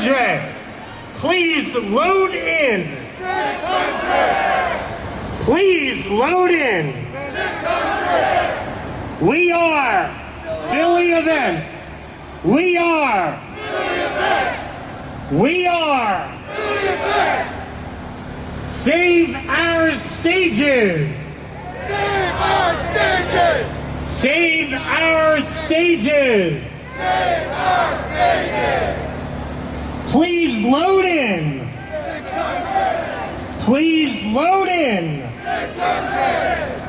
600. Please load in. 600. Please load in. 600. We are Philly Events. We are Philly Events. We are Philly Events. Save Our Stages. Save our stages. Save Our Stages. Save our stages. Please load in. 600. Please load in. 600.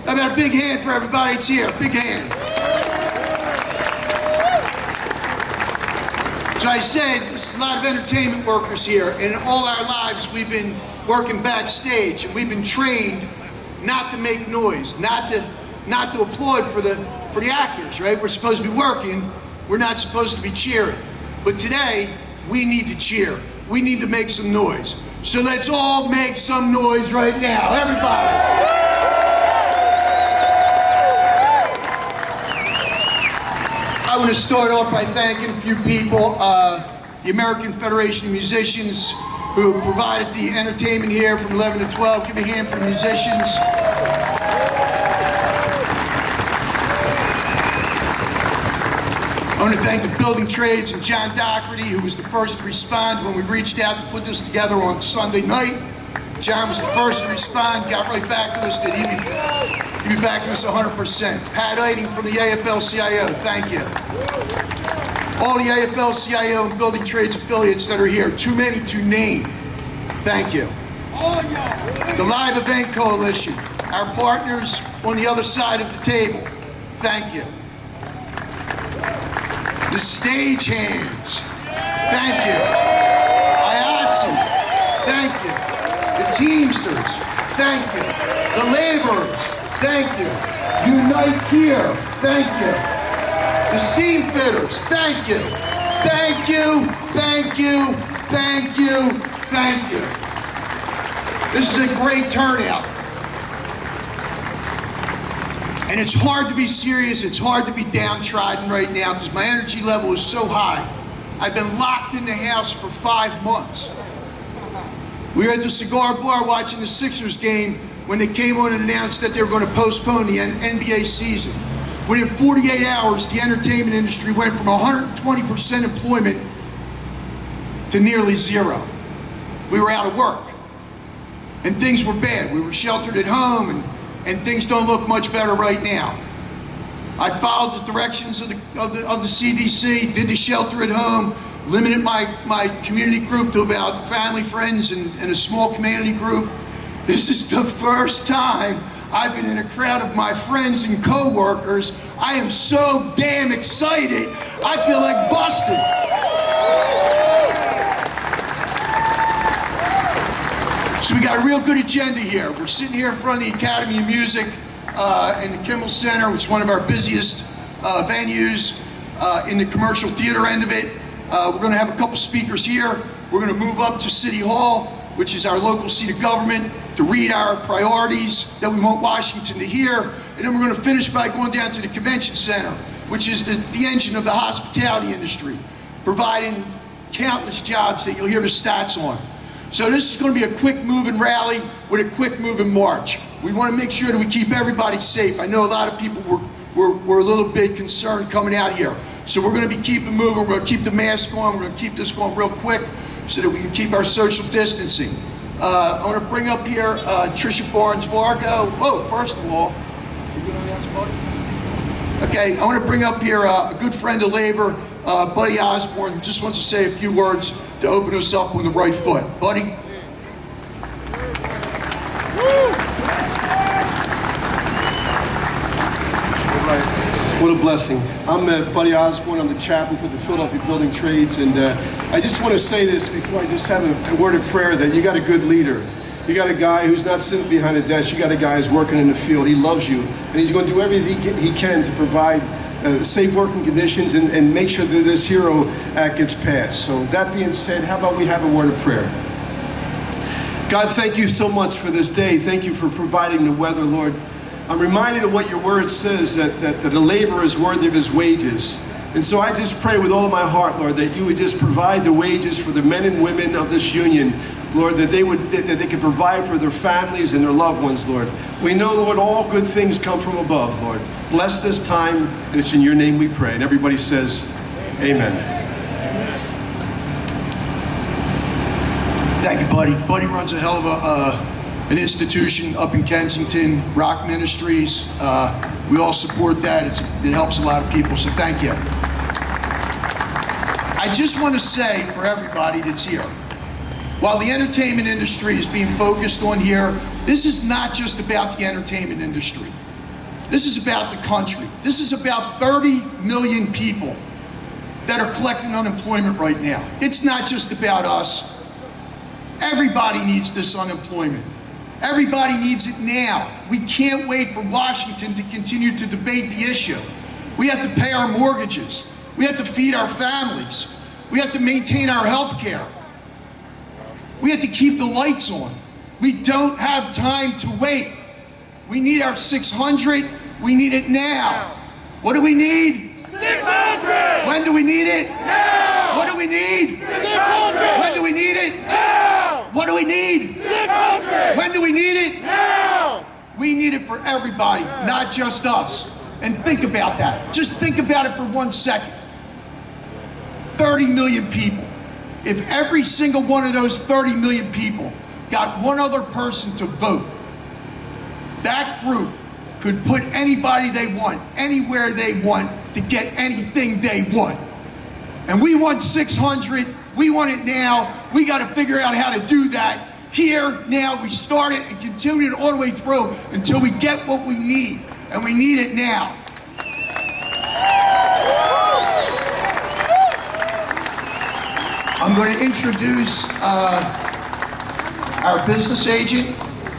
How about a big hand for everybody that's here? Big hand. So I said, there's a lot of entertainment workers here, and all our lives we've been working backstage, and we've been trained not to make noise, not to applaud for the actors, right? We're supposed to be working, we're not supposed to be cheering. But today, we need to cheer. We need to make some noise. So let's all make some noise right now, everybody. I want to start off by thanking a few people, the American Federation of Musicians, who provided the entertainment here from 11 to 12. Give a hand for the musicians. I want to thank the building trades and John Doherty, who was the first to respond when we reached out to put this together on Sunday night. John was the first to respond, got right back to us that he'd be backing us 100%. Pat Eiding from the AFL-CIO, thank you. All the AFL-CIO and building trades affiliates that are here, too many to name, thank you. The Live Event Coalition, our partners on the other side of the table, thank you. The stagehands, thank you. IATSE, thank you. The Teamsters, thank you. The laborers, thank you. Unite Here, thank you. The steam fitters, thank you. Thank you, thank you, thank you, thank you. This is a great turnout. And it's hard to be serious, it's hard to be downtrodden right now because my energy level is so high. I've been locked in the house for 5 months. We were at the cigar bar watching the Sixers game when they came on and announced that they were going to postpone the NBA season. Within 48 hours, the entertainment industry went from 120% employment to nearly zero. We were out of work. And things were bad. We were sheltered at home, and things don't look much better right now. I followed the directions of the CDC, did the shelter at home, limited my community group to about family, friends, and a small community group. This is the first time I've been in a crowd of my friends and co-workers. I am so damn excited, I feel like busted. So we got a real good agenda here. We're sitting here in front of the Academy of Music in the Kimmel Center, which is one of our busiest venues in the commercial theater end of it. We're going to have a couple speakers here. We're going to move up to City Hall, which is our local seat of government, to read our priorities that we want Washington to hear. And then we're going to finish by going down to the Convention Center, which is the engine of the hospitality industry, providing countless jobs that you'll hear the stats on. So this is going to be a quick moving rally with a quick moving march. We want to make sure that we keep everybody safe. I know a lot of people were a little bit concerned coming out here. So we're going to be keeping moving. We're going to keep the mask on. We're going to keep this going real quick so that we can keep our social distancing. I want to bring up here Tricia Barnes-Vargo. Whoa, first of all, you good on the outside? Okay, I want to bring up here a good friend of labor, Buddy Osborne, who just wants to say a few words to open us up on the right foot. Buddy? What a blessing. I'm Buddy Osborne. I'm the chaplain for the Philadelphia Building Trades, and I just want to say this before I just have a word of prayer that you got a good leader. You got a guy who's not sitting behind a desk. You got a guy who's working in the field. He loves you, and he's going to do everything he can to provide safe working conditions and make sure that this HERO Act gets passed. So that being said, how about we have a word of prayer? God, thank you so much for this day. Thank you for providing the weather, Lord. I'm reminded of what your word says, that the laborer is worthy of his wages. And so I just pray with all of my heart, Lord, that you would just provide the wages for the men and women of this union, Lord, that they could provide for their families and their loved ones, Lord. We know, Lord, all good things come from above, Lord. Bless this time, and it's in your name we pray. And everybody says, amen. Thank you, Buddy. Buddy runs a hell of an institution up in Kensington, Rock Ministries. We all support that. It helps a lot of people, so thank you. I just want to say for everybody that's here, while the entertainment industry is being focused on here, this is not just about the entertainment industry. This is about the country. This is about 30 million people that are collecting unemployment right now. It's not just about us. Everybody needs this unemployment. Everybody needs it now. We can't wait for Washington to continue to debate the issue. We have to pay our mortgages. We have to feed our families. We have to maintain our health care. We have to keep the lights on. We don't have time to wait. We need our 600. We need it now. What do we need? 600! When do we need it? Now! What do we need? 600! When do we need it? Now! What do we need? 600! When do we need it? Now! We need it for everybody, not just us. And think about that. Just think about it for 1 second. 30 million people. If every single one of those 30 million people got one other person to vote, that group could put anybody they want, anywhere they want, to get anything they want. And we want 600, we want it now. We got to figure out how to do that here, now. We start it and continue it all the way through until we get what we need, and we need it now. I'm going to introduce our business agent,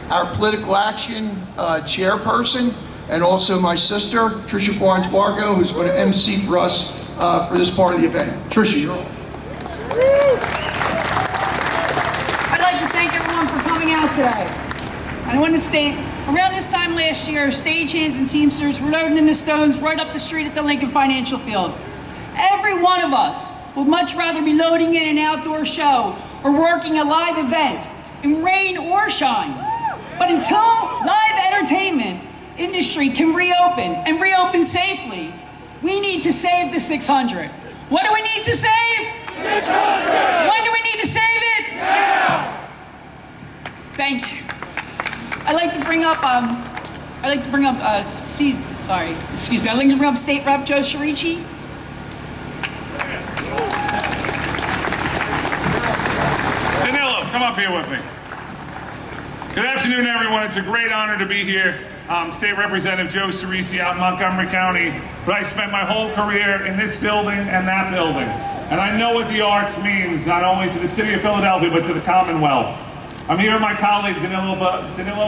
our political action chairperson, and also my sister, Tricia Barnes-Fargo, who's going to MC for us for this part of the event. Tricia, you're on. I'd like to thank everyone for coming out today. I want to state, around this time last year, stagehands and Teamsters were loading in the stones right up the street at the Lincoln Financial Field. Every one of us would much rather be loading in an outdoor show or working a live event in rain or shine. But until live entertainment industry can reopen and reopen safely, we need to save the 600. What do we need to save? 600! When do we need to save it? Now! Thank you. I'd like to bring up State Rep Joe Sharici. Danilo, come up here with me. Good afternoon, everyone. It's a great honor to be here. State Representative Joe Sharici out in Montgomery County, but I spent my whole career in this building and that building. And I know what the arts means, not only to the city of Philadelphia, but to the Commonwealth. I'm here with my colleagues, Danilo,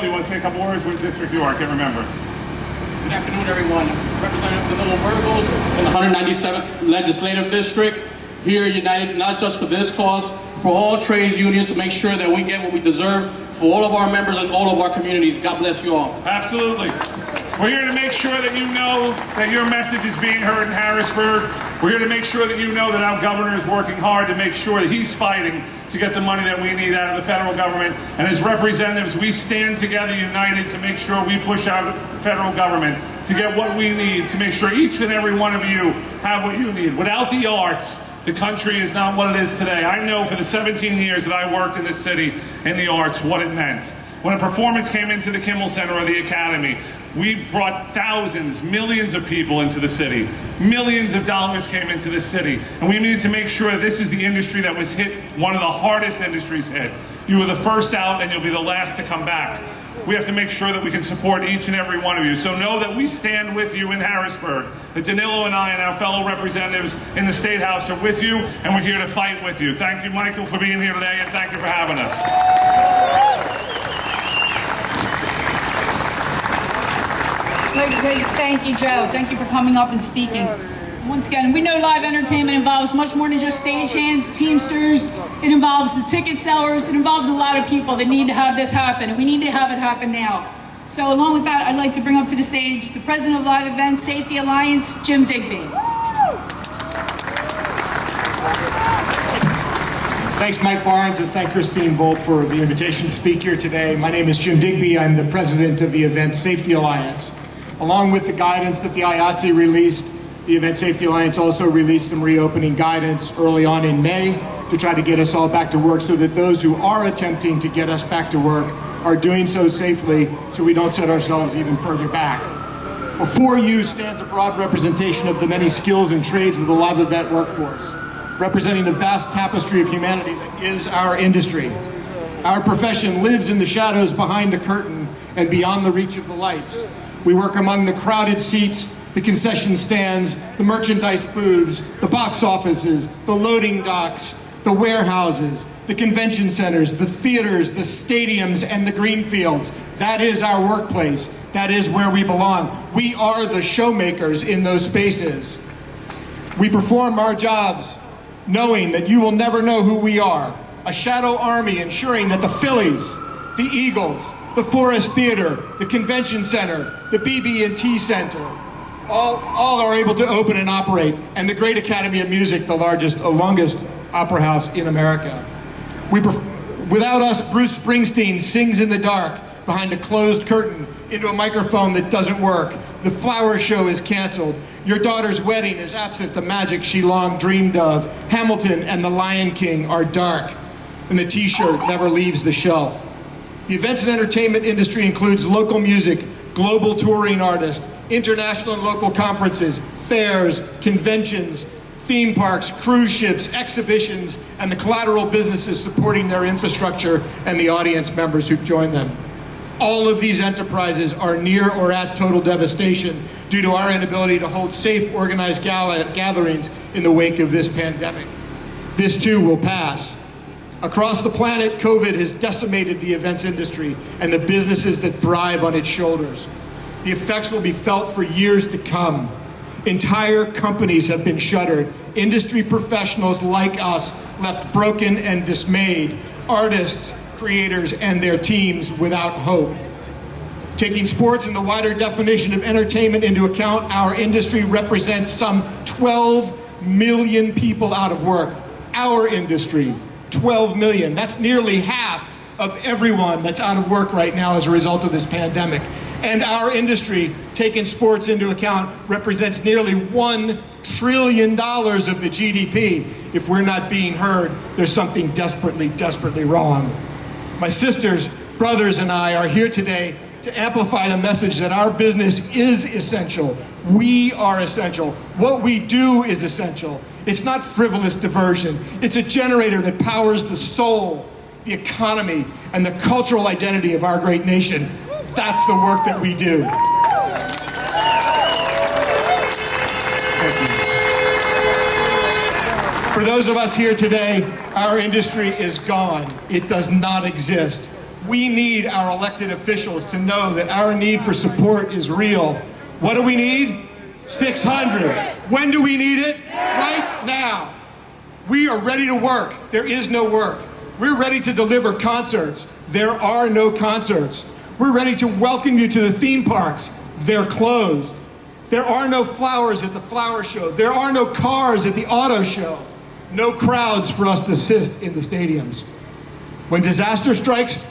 you want to say a couple words? What district you are? I can't remember. Good afternoon, everyone. Representative Danilo Burgos in the 197th Legislative District, here united not just for this cause, for all trades unions to make sure that we get what we deserve for all of our members and all of our communities. God bless you all. Absolutely. We're here to make sure that you know that your message is being heard in Harrisburg. We're here to make sure that you know that our governor is working hard to make sure that he's fighting to get the money that we need out of the federal government. And as representatives, we stand together united to make sure we push out the federal government to get what we need, to make sure each and every one of you have what you need. Without the arts, the country is not what it is today. I know for the 17 years that I worked in this city in the arts what it meant. When a performance came into the Kimmel Center or the Academy, we brought thousands, millions of people into the city. Millions of dollars came into this city. And we needed to make sure that this is the industry that was hit, one of the hardest industries hit. You were the first out and you'll be the last to come back. We have to make sure that we can support each and every one of you. So know that we stand with you in Harrisburg. That Danilo and I and our fellow representatives in the State House are with you, and we're here to fight with you. Thank you, Michael, for being here today, and thank you for having us. Thank you, Joe. Thank you for coming up and speaking. Once again, we know live entertainment involves much more than just stagehands, Teamsters. It involves the ticket sellers. It involves a lot of people that need to have this happen, and we need to have it happen now. So along with that, I'd like to bring up to the stage the President of Live Events Safety Alliance, Jim Digby. Thanks, Mike Barnes, and thank Christine Volt for the invitation to speak here today. My name is Jim Digby. I'm the president of the Event Safety Alliance. Along with the guidance that the IATSE released, the Event Safety Alliance also released some reopening guidance early on in May to try to get us all back to work so that those who are attempting to get us back to work are doing so safely so we don't set ourselves even further back. Before you stands a broad representation of the many skills and trades of the live event workforce, representing the vast tapestry of humanity that is our industry. Our profession lives in the shadows behind the curtain and beyond the reach of the lights. We work among the crowded seats, the concession stands, the merchandise booths, the box offices, the loading docks, the warehouses, the convention centers, the theaters, the stadiums, and the green fields. That is our workplace. That is where we belong. We are the showmakers in those spaces. We perform our jobs knowing that you will never know who we are. A shadow army ensuring that the Phillies, the Eagles, the Forest Theater, the Convention Center, the BB&T Center, all are able to open and operate, and the Great Academy of Music, the longest opera house in America. Without us, Bruce Springsteen sings in the dark behind a closed curtain into a microphone that doesn't work. The flower show is canceled. Your daughter's wedding is absent the magic she long dreamed of. Hamilton and the Lion King are dark, and the t-shirt never leaves the shelf. The events and entertainment industry includes local music, global touring artists, international and local conferences, fairs, conventions, theme parks, cruise ships, exhibitions, and the collateral businesses supporting their infrastructure and the audience members who join them. All of these enterprises are near or at total devastation due to our inability to hold safe, organized gatherings in the wake of this pandemic. This too will pass. Across the planet, COVID has decimated the events industry and the businesses that thrive on its shoulders. The effects will be felt for years to come. Entire companies have been shuttered. Industry professionals like us left broken and dismayed. Artists, creators, and their teams without hope. Taking sports and the wider definition of entertainment into account, our industry represents some 12 million people out of work. Our industry, 12 million. That's nearly half of everyone that's out of work right now as a result of this pandemic. And our industry, taking sports into account, represents nearly $1 trillion of the GDP. If we're not being heard, there's something desperately, desperately wrong. My sisters, brothers, and I are here today to amplify the message that our business is essential. We are essential. What we do is essential. It's not frivolous diversion. It's a generator that powers the soul, the economy, and the cultural identity of our great nation. That's the work that we do. For those of us here today, our industry is gone. It does not exist. We need our elected officials to know that our need for support is real. What do we need? 600. When do we need it? Right now. We are ready to work. There is no work. We're ready to deliver concerts. There are no concerts. We're ready to welcome you to the theme parks. They're closed. There are no flowers at the flower show. There are no cars at the auto show. No crowds for us to assist in the stadiums. When disaster strikes,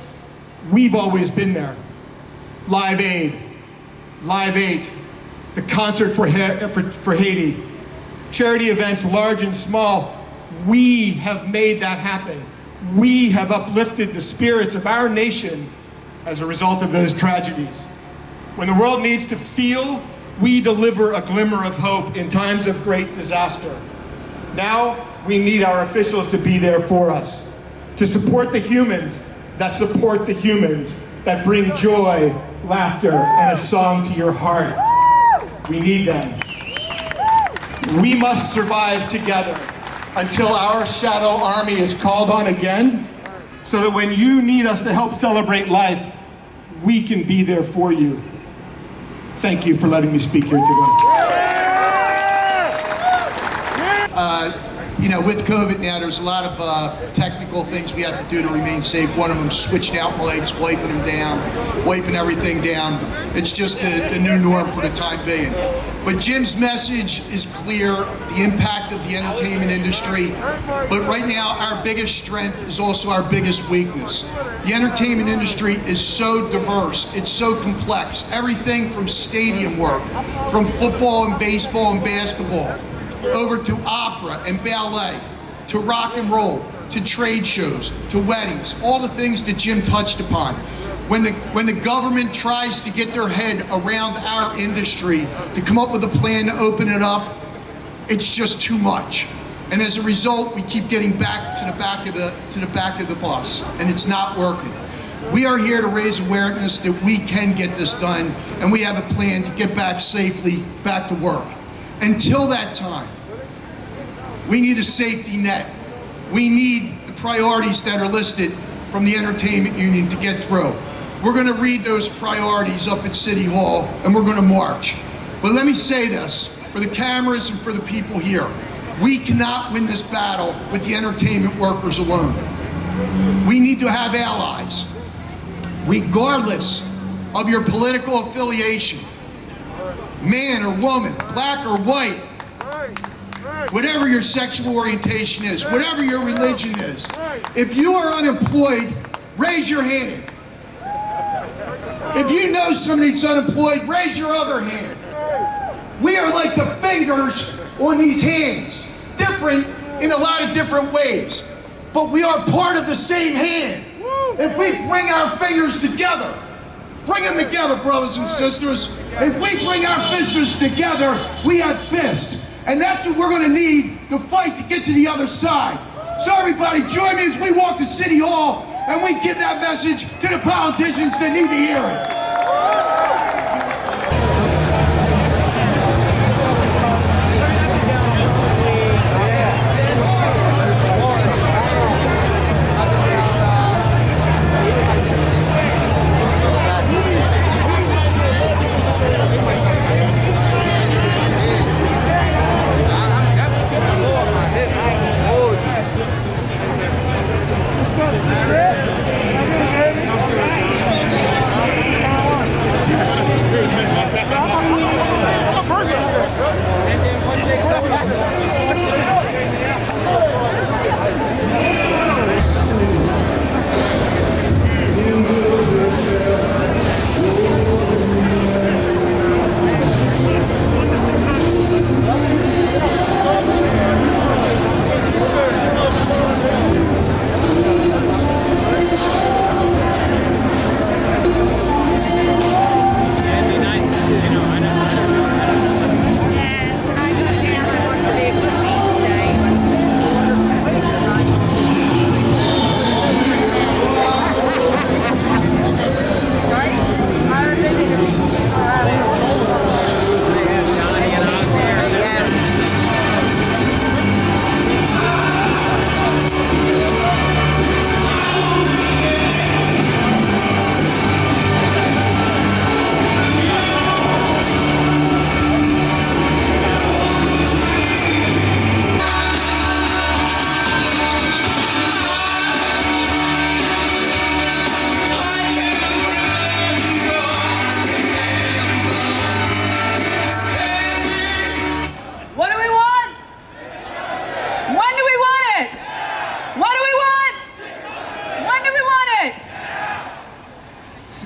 we've always been there. Live Aid, Live 8, the concert for Haiti, charity events large and small. We have made that happen. We have uplifted the spirits of our nation as a result of those tragedies. When the world needs to feel, we deliver a glimmer of hope in times of great disaster. Now, we need our officials to be there for us, to support the humans that support the humans, that bring joy, laughter, and a song to your heart. We need them. We must survive together until our shadow army is called on again, so that when you need us to help celebrate life, we can be there for you. Thank you for letting me speak here today. With COVID now, there's a lot of technical things we have to do to remain safe. One of them is switching out lights, wiping them down, wiping everything down. It's just the new norm for the time being. But Jim's message is clear, the impact of the entertainment industry. But right now, our biggest strength is also our biggest weakness. The entertainment industry is so diverse, it's so complex. Everything from stadium work, from football and baseball and basketball, over to opera and ballet, to rock and roll, to trade shows, to weddings, all the things that Jim touched upon. When the government tries to get their head around our industry to come up with a plan to open it up, it's just too much. And as a result, we keep getting back to the back of the bus, and it's not working. We are here to raise awareness that we can get this done, and we have a plan to get back safely back to work. Until that time, we need a safety net. We need the priorities that are listed from the entertainment union to get through. We're going to read those priorities up at City Hall, and we're going to march. But let me say this, for the cameras and for the people here, we cannot win this battle with the entertainment workers alone. We need to have allies, regardless of your political affiliation, man or woman, black or white, whatever your sexual orientation is, whatever your religion is. If you are unemployed, raise your hand. If you know somebody that's unemployed, raise your other hand. We are like the fingers on these hands, different in a lot of different ways, but we are part of the same hand. If we bring our fingers together, bring them together, brothers and sisters. If we bring our fists together, we have fists. And that's what we're going to need to fight to get to the other side. So everybody, join me as we walk to City Hall and we give that message to the politicians that need to hear it.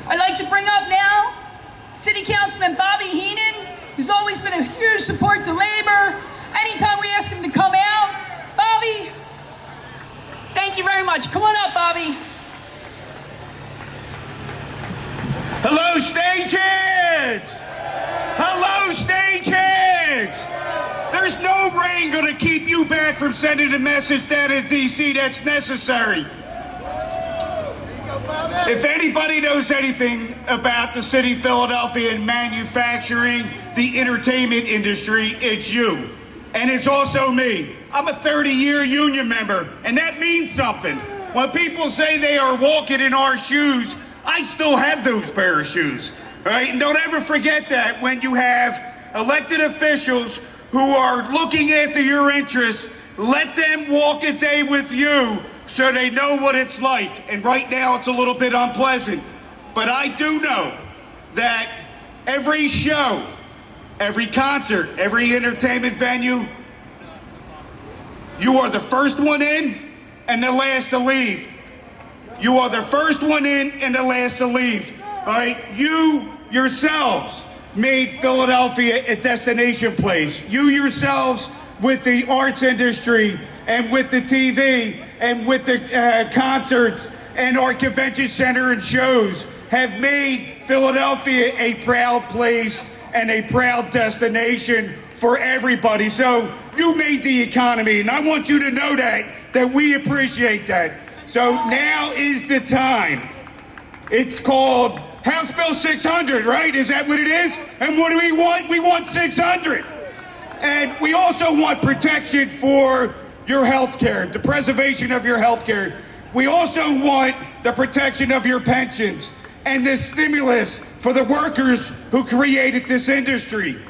I'd like to bring up now City Councilman Bobby Heenan, who's always been a huge support to labor. Anytime we ask him to come out, Bobby, thank you very much. Come on up, Bobby. Hello, stageheads! Hello, stageheads! There's no rain gonna keep you back from sending a message down in D.C. that's necessary. If anybody knows anything about the city of Philadelphia and manufacturing, the entertainment industry, it's you. And it's also me. I'm a 30-year union member, and that means something. When people say they are walking in our shoes, I still have those pair of shoes, right? And don't ever forget that when you have elected officials who are looking after your interests, let them walk a day with you so they know what it's like. And right now it's a little bit unpleasant, but I do know that every show every concert, every entertainment venue, you are the first one in and the last to leave. You are the first one in and the last to leave. All right? You yourselves made Philadelphia a destination place. You yourselves, with the arts industry and with the TV and with the concerts and our convention center and shows, have made Philadelphia a proud place and a proud destination for everybody. So you made the economy, and I want you to know that we appreciate that. So now is the time. It's called House Bill 600, right? Is that what it is? And what do we want? We want 600. And we also want protection for your health care, the preservation of your health care. We also want the protection of your pensions and the stimulus for the workers who created this industry.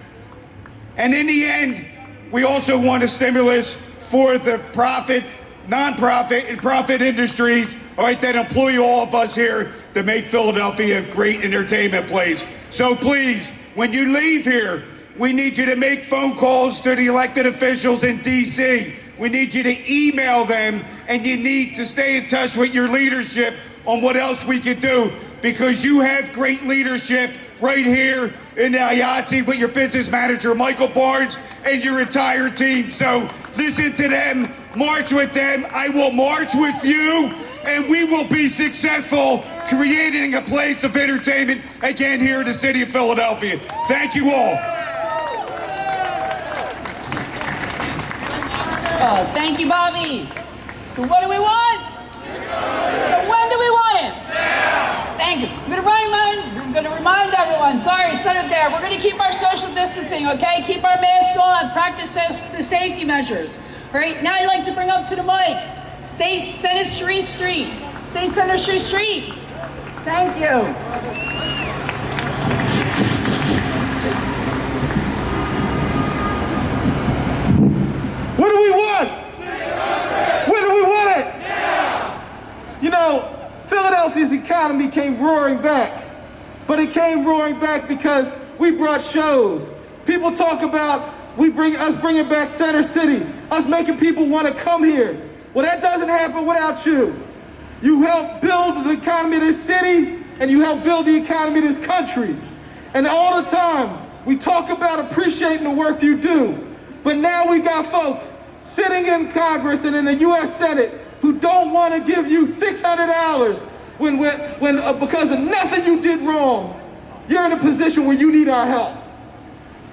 And in the end, we also want a stimulus for the profit, nonprofit, and profit industries, all right, that employ all of us here to make Philadelphia a great entertainment place. So please, when you leave here, we need you to make phone calls to the elected officials in DC. We need you to email them, and you need to stay in touch with your leadership on what else we can do, because you have great leadership right here in the IATSE with your business manager, Michael Barnes, and your entire team. So listen to them, march with them. I will march with you, and we will be successful creating a place of entertainment again here in the city of Philadelphia. Thank you all. Oh, thank you, Bobby. So what do we want? And when do we want it? Now. Thank you. I'm going to remind everyone. Sorry, set it there. We're going to keep our social distancing, okay? Keep our masks on. Practice the safety measures. All right. Now I'd like to bring up to the mic State Center Street. State Center Street. Thank you. What do we want? When do we want it? Now. You know, Philadelphia's economy came roaring back, but it came roaring back because we brought shows. People talk about us bringing back Center City, us making people want to come here. Well, that doesn't happen without you. You help build the economy of this city, and you help build the economy of this country. And all the time, we talk about appreciating the work you do. But now we got folks sitting in Congress and in the U.S. Senate who don't want to give you $600 when because of nothing you did wrong, you're in a position where you need our help.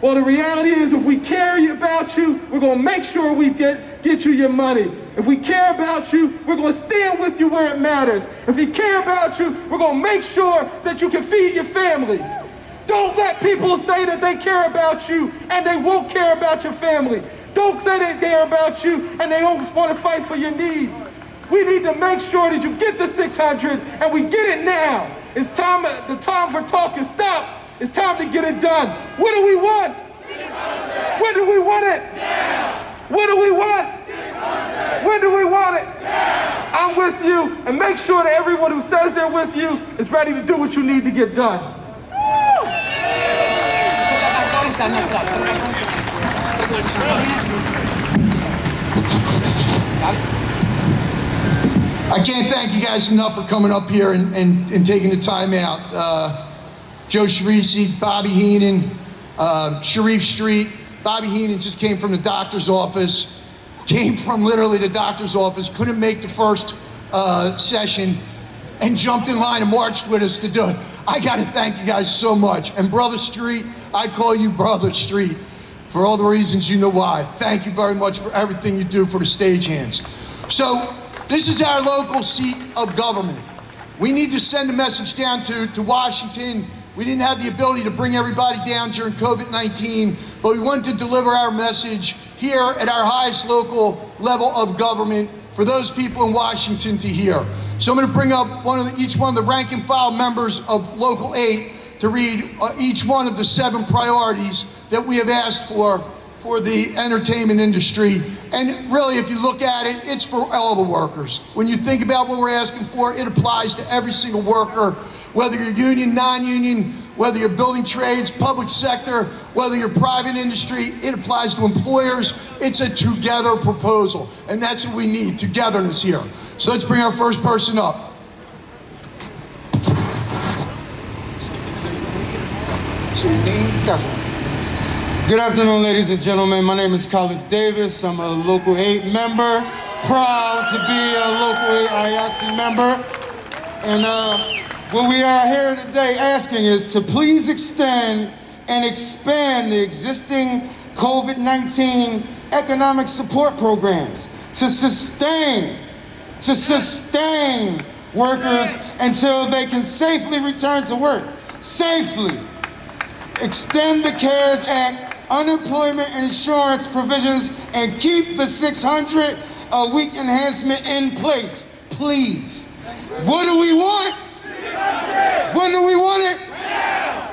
Well, the reality is, if we care about you, we're going to make sure we get you your money. If we care about you, we're going to stand with you where it matters. If we care about you, we're going to make sure that you can feed your families. Don't let people say that they care about you and they won't care about your family. Don't say they care about you and they don't want to fight for your needs. We need to make sure that you get the 600, and we get it now. It's time. The time for talk is stop. It's time to get it done. What do we want? 600. When do we want it? Now. What do we want? 600. When do we want it? Now. I'm with you, and make sure that everyone who says they're with you is ready to do what you need to get done. I can't thank you guys enough for coming up here and taking the time out. Joe Shirisi, Bobby Heenan, Sharif Street. Bobby Heenan just came from the doctor's office, literally the doctor's office, couldn't make the first session, and jumped in line and marched with us to do it. I gotta thank you guys so much. And Brother Street, I call you Brother Street for all the reasons you know why. Thank you very much for everything you do for the stagehands. So, this is our local seat of government. We need to send a message down to Washington. We didn't have the ability to bring everybody down during COVID-19, but we wanted to deliver our message here at our highest local level of government for those people in Washington to hear. So I'm going to bring up each one of the rank and file members of Local 8 to read each one of the 7 priorities that we have asked for the entertainment industry. And really, if you look at it, it's for all the workers. When you think about what we're asking for, it applies to every single worker, whether you're union, non-union, whether you're building trades, public sector, whether you're private industry, it applies to employers. It's a together proposal, and that's what we need, togetherness here. So let's bring our first person up. Good afternoon, ladies and gentlemen. My name is Khalif Davis. I'm a Local 8 member. Proud to be a Local 8 IATSE member. And what we are here today asking is to please extend and expand the existing COVID-19 economic support programs to sustain workers until they can safely return to work. Safely. Extend the CARES Act unemployment insurance provisions and keep the 600 a week enhancement in place, please. What do we want? 600. When do we want it? Now.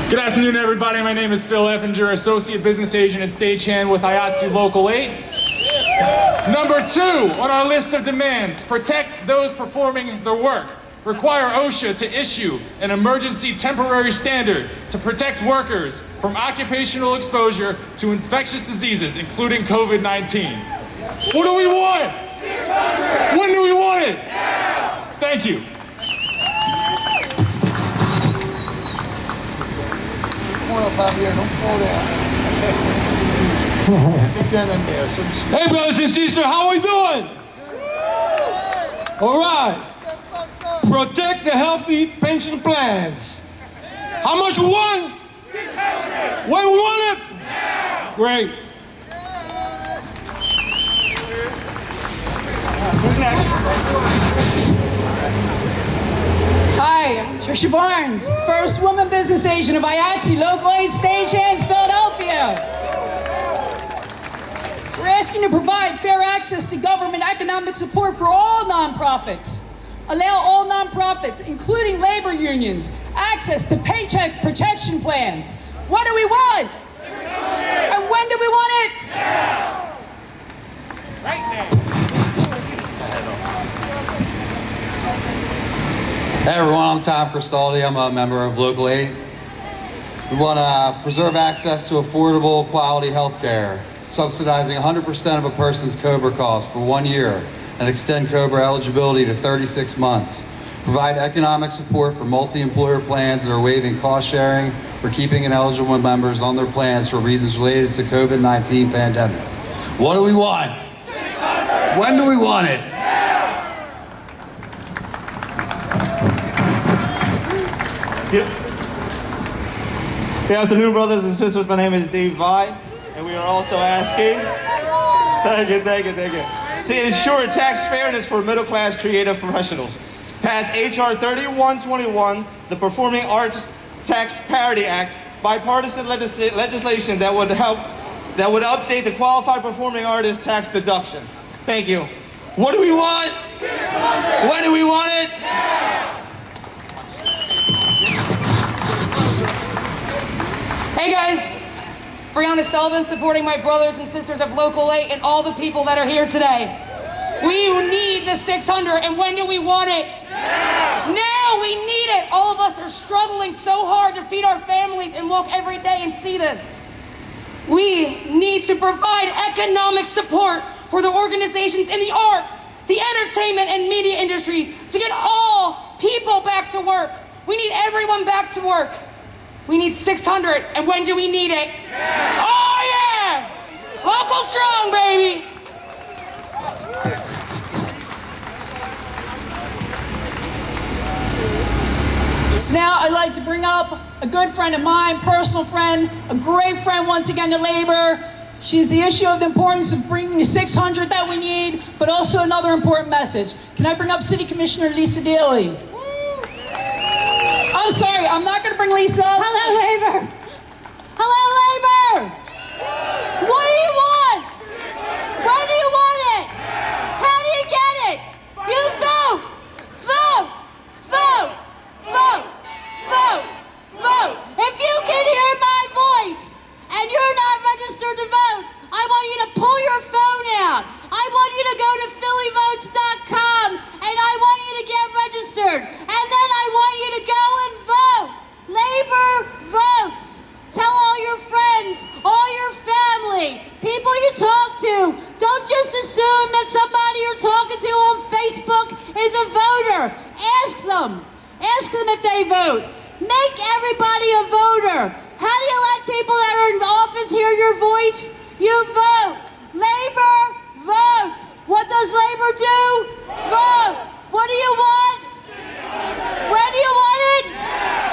Good afternoon, everybody. My name is Phil Effinger, Associate Business Agent and Stagehand with IATSE Local 8. Number 2 on our list of demands, protect those performing the work. Require OSHA to issue an emergency temporary standard to protect workers from occupational exposure to infectious diseases, including COVID-19. What do we want? 600. When do we want it? Now. Thank you. Hey, brothers and sisters, how we doing? All right. Protect the healthy pension plans. How much we want? 600. When we want it? Now. Great. Hi, I'm Trisha Barnes, first woman business agent of IATSE Local 8 Stagehands, Philadelphia. We're asking to provide fair access to government economic support for all nonprofits. Allow all nonprofits, including labor unions, access to paycheck protection plans. What do we want? 600. And when do we want it? Now. Right now. Hey everyone, I'm Tom Cristaldi. I'm a member of Local 8. We want to preserve access to affordable, quality health care, subsidizing 100% of a person's COBRA costs for 1 year, and extend COBRA eligibility to 36 months. Provide economic support for multi-employer plans that are waiving cost sharing for keeping ineligible members on their plans for reasons related to COVID-19 pandemic. What do we want? 600. When do we want it? Good afternoon, brothers and sisters. My name is Dave Vai, and we are also asking, thank you, to ensure tax fairness for middle-class creative professionals. Pass H.R. 3121, the Performing Arts Tax Parity Act, bipartisan legislation that would update the qualified performing artist tax deduction. Thank you. What do we want? 600. When do we want it? Now. Hey guys, Brianna Sullivan supporting my brothers and sisters of Local 8 and all the people that are here today. We need the 600, and when do we want it? Now! Now we need it! All of us are struggling so hard to feed our families and walk every day and see this. We need to provide economic support for the organizations in the arts, the entertainment and media industries to get all people back to work. We need everyone back to work. We need 600, and when do we need it? Yeah. Oh yeah! Local strong, baby! So now I'd like to bring up a good friend of mine, personal friend, a great friend once again to labor. She's the issue of the importance of bringing the 600 that we need, but also another important message. Can I bring up City Commissioner Lisa Daly? I'm sorry, I'm not going to bring Lisa up. Hello, Labor. Hello, Labor. What do you want? When do you want it? How do you get it? You vote. Vote. Vote. Vote. Vote. Vote. If you can hear my voice and you're not registered to vote, I want you to pull your phone out. I want you to go to they vote. Make everybody a voter. How do you let people that are in office hear your voice? You vote. Labor votes. What does Labor do? Vote. What do you want? Where do you want it?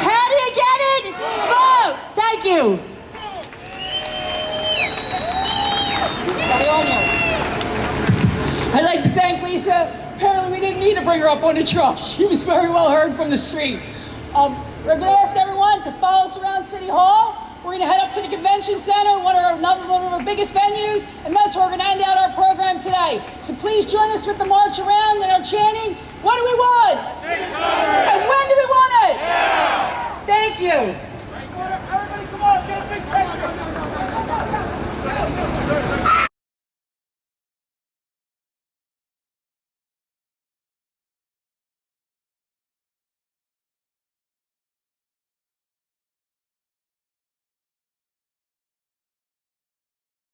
How do you get it? Vote. Thank you. I'd like to thank Lisa. Apparently we didn't need to bring her up on the truck. She was very well heard from the street. We're going to ask everyone to follow us around City Hall. We're going to head up to the Convention Center, one of our biggest venues, and that's where we're going to end out our program today. So please join us with the march around and our chanting, what do we want? And when do we want it? Thank you.